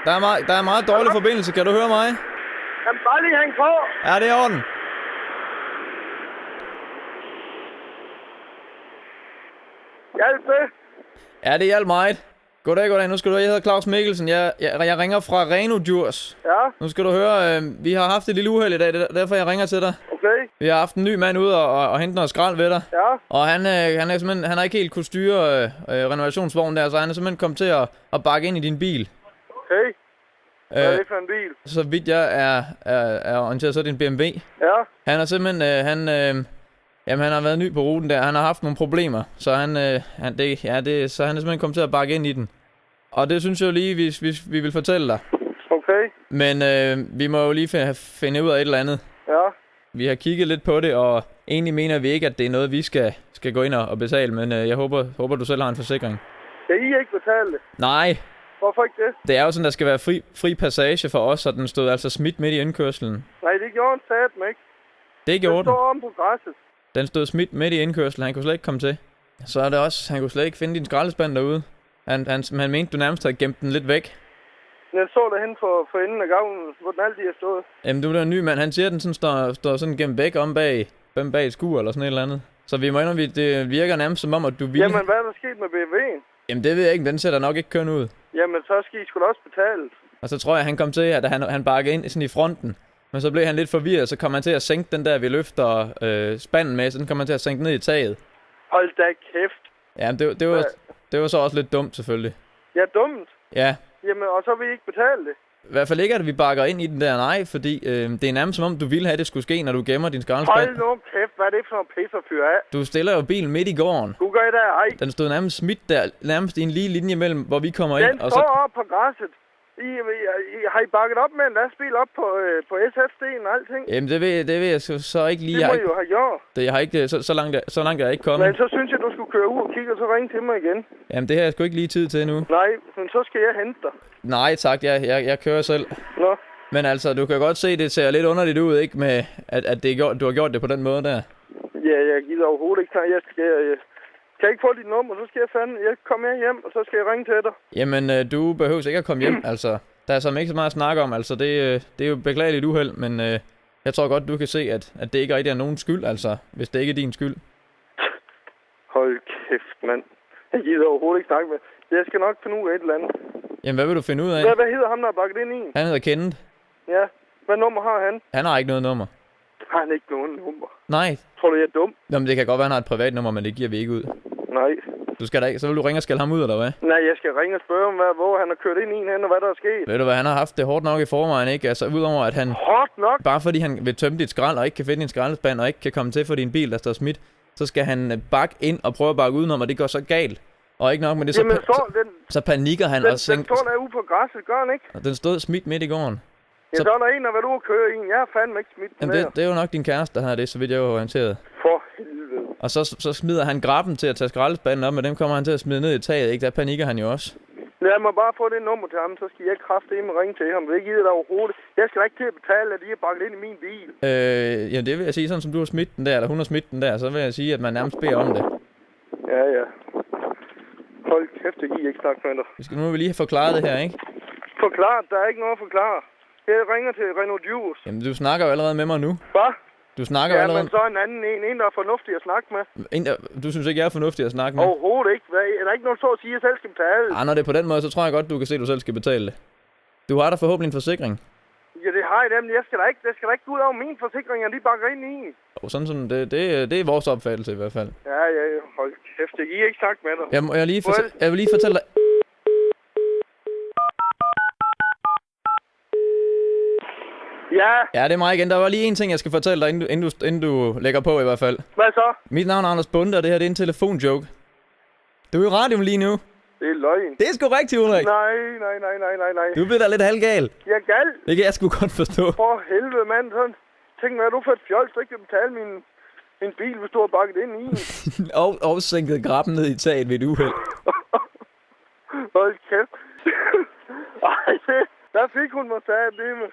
Der er meget dårlig forbindelse. Kan du høre mig? Jamen, bare lige hænge på. Ja, det er orden. Hjælp det. Ja, det hjalp meget. Goddag. Nu skal du høre, jeg hedder Claus Mikkelsen. Jeg ringer fra Reno Djurs. Ja. Nu skal du høre, vi har haft et lille uheld i dag, det er derfor jeg ringer til dig. Okay. Vi har haft en ny mand ude og hente noget skrald ved dig. Ja. Og han har ikke helt kunne styre renovationsvognen der, så han er simpelthen kommet til at bakke ind i din bil. Okay. Hvad er det for en bil? Så vidt jeg er orienteret, så er det en BMW. Ja. Han er simpelthen, han har været ny på ruten der. Han har haft nogle problemer, så han er simpelthen kommet til at bakke ind i den. Og det synes jeg jo lige, vi vil fortælle dig. Okay. Men vi må jo lige finde ud af et eller andet. Ja. Vi har kigget lidt på det, og egentlig mener vi ikke, at det er noget, vi skal gå ind og betale. Men jeg håber, du selv har en forsikring. Skal I ikke betale det? Nej. Hvorfor ikke det? Det er jo sådan, der skal være fri passage for os, og den stod altså smidt midt i indkørslen. Nej, det gjorde den satme ikke. Det gjorde den. Den står om på græsset. Den stod smidt midt i indkørslen, han kunne slet ikke komme til. Så er det også, han kunne slet ikke finde din skraldespand derude. Han mente, du nærmest havde gemt den lidt væk. Jeg så derhen for enden af gavlen, hvor den altid er stået. Jamen, du er en ny mand. Han siger, at den sådan står sådan gemt væk om bag et skur eller sådan et eller andet. Så vi må indrømme, det virker nærmest som om, at du vil. Jamen, hvad er der sket med BMW'en? Jamen, det ved jeg ikke. Den ser da nok ikke kørende ud. Jamen, så skal I sgu da også betale. Og så tror jeg, han kom til, at han bakkede ind sådan i fronten. Men så blev han lidt forvirret, så kom han til at sænke den der, vi løfter spanden med, så den kom han til at sænke ned i taget. Hold da kæft. Ja, det var så også lidt dumt, selvfølgelig. Ja, dumt. Ja. Jamen, og så vil I ikke betale det. I hvert fald ikke, at vi bakker ind i den der, nej, fordi det er nærmest som om, du ville have, det skulle ske, når du gemmer din skraldespand. Hold nu kæft, hvad er det for noget pis at fyre af? Du stiller jo bilen midt i gården. Du gør det, ej. Den stod nærmest smidt der, nærmest i en lige linje mellem, hvor vi kommer Den ind. og står op på græsset. Har I bakket op med en lastbil op på SF-sten og alting? Jamen, det vil jeg så ikke lige. Det må I jo have gjort. Jeg har ikke, så langt er jeg ikke kommet. Men så synes jeg, du skulle køre ud og kigge, og så ringe til mig igen. Jamen, det har jeg sgu ikke lige tid til nu. Nej, men så skal jeg hente dig. Nej, tak. Jeg kører selv. Nå. Men altså, du kan godt se, det ser lidt underligt ud, ikke? Med, at du har gjort det på den måde der. Ja, jeg gider overhovedet ikke. Kan jeg ikke få dit nummer, så skal jeg komme hjem, og så skal jeg ringe til dig. Jamen, du behøver ikke at komme hjem, altså. Der er så ikke så meget at snakke om, altså. Det er jo beklageligt uheld, men jeg tror godt, du kan se, at det ikke rigtig er nogen skyld, altså. Hvis det ikke er din skyld. Hold kæft, mand. Jeg gider overhovedet ikke snakke med. Jeg skal nok finde ud af et eller andet. Jamen, hvad vil du finde ud af? Hvad hedder ham, der har bakket ind i? Han hedder Kenneth. Ja. Hvad nummer har han? Han har ikke noget nummer. Har han ikke noget nummer? Nej. Tror du, jeg er dum? Jamen, det kan godt være, han har et privat nummer, men det giver vi ikke ud. Nej. Du skal da ikke. Så vil du ringe og skælde ham ud, eller hvad? Nej, jeg skal ringe og spørge om, hvor han har kørt ind i hen, og hvad der er sket. Ved du hvad, han har haft det hårdt nok i forvejen, ikke? Altså, udover at han... Hårdt nok? Bare fordi han vil tømme dit skrald, og ikke kan finde din skraldespand, og ikke kan komme til for din bil, der står smidt, så skal han bakke ind og prøve at bakke udenom, og det går så galt. Og ikke nok med det, så panikker han og sænker... Den står der ude på græsset, gør han ikke? Og den stod smidt midt i gården. Ja, så er der en, der været ude at køre i en. Jeg har fandme ikke smidt den. Jamen, det er jo nok din kæreste, der har det, så vidt jeg er orienteret. For helvede. Og så smider han graben til at tage skraldespanden op, men dem kommer han til at smide ned i taget, ikke? Der panikker han jo også. Lad mig bare få det nummer til ham, så skal jeg kraftedeme ringe til ham. Det gider der overhovedet. Jeg skal da ikke til at betale, at de har bakket ind i min bil. Ja, det vil jeg sige, sådan som du har smidt den der, eller hun har smidt den der, så vil jeg sige, at man nærmest beder om det. Ja. Hold kæft, det giver ikke snakke med dig. Nu vil vi lige have forklaret det her, ikke? Forklaret? Der er ikke noget at forklare. Jeg ringer til Reno Djurs. Jamen, du snakker jo allerede med mig nu. Hvad? Du snakker jo allerede... Ja, men så en anden en, der er fornuftig at snakke med. Du synes ikke, jeg er fornuftig at snakke med? Overhovedet ikke. Er der ikke noget så at sige, at jeg selv skal betale? Ja, når det er på den måde, så tror jeg godt, du kan se, at du selv skal betale det. Du har da forhåbentlig en forsikring. Ja, det har jeg da, men jeg skal da ikke gå ud over min forsikring, og de bakker ind i. Sådan, det er vores opfattelse i hvert fald. Ja, hold kæft, jeg giver ikke sagt med dig. Jeg vil lige fortælle dig... Ja. Ja, det er mig igen. Der var lige en ting, jeg skal fortælle dig, inden du lægger på i hvert fald. Hvad så? Mit navn er Anders Bunde, og det her det er en telefonjoke. Du er i radioen lige nu. Det er løgn. Det er sgu rigtigt, Ulrik. Nej. Du bliver da lidt halvgal. Jeg er gal. Det kan jeg sgu godt forstå. For helvede, mand. Sådan. Tænk mig, at du får et fjols, så ikke kan betale min bil, hvis du har bakket ind i. og sænket graben ned i taget ved et uheld. Hold kæft. Ej, der fik hun mig sagt det med.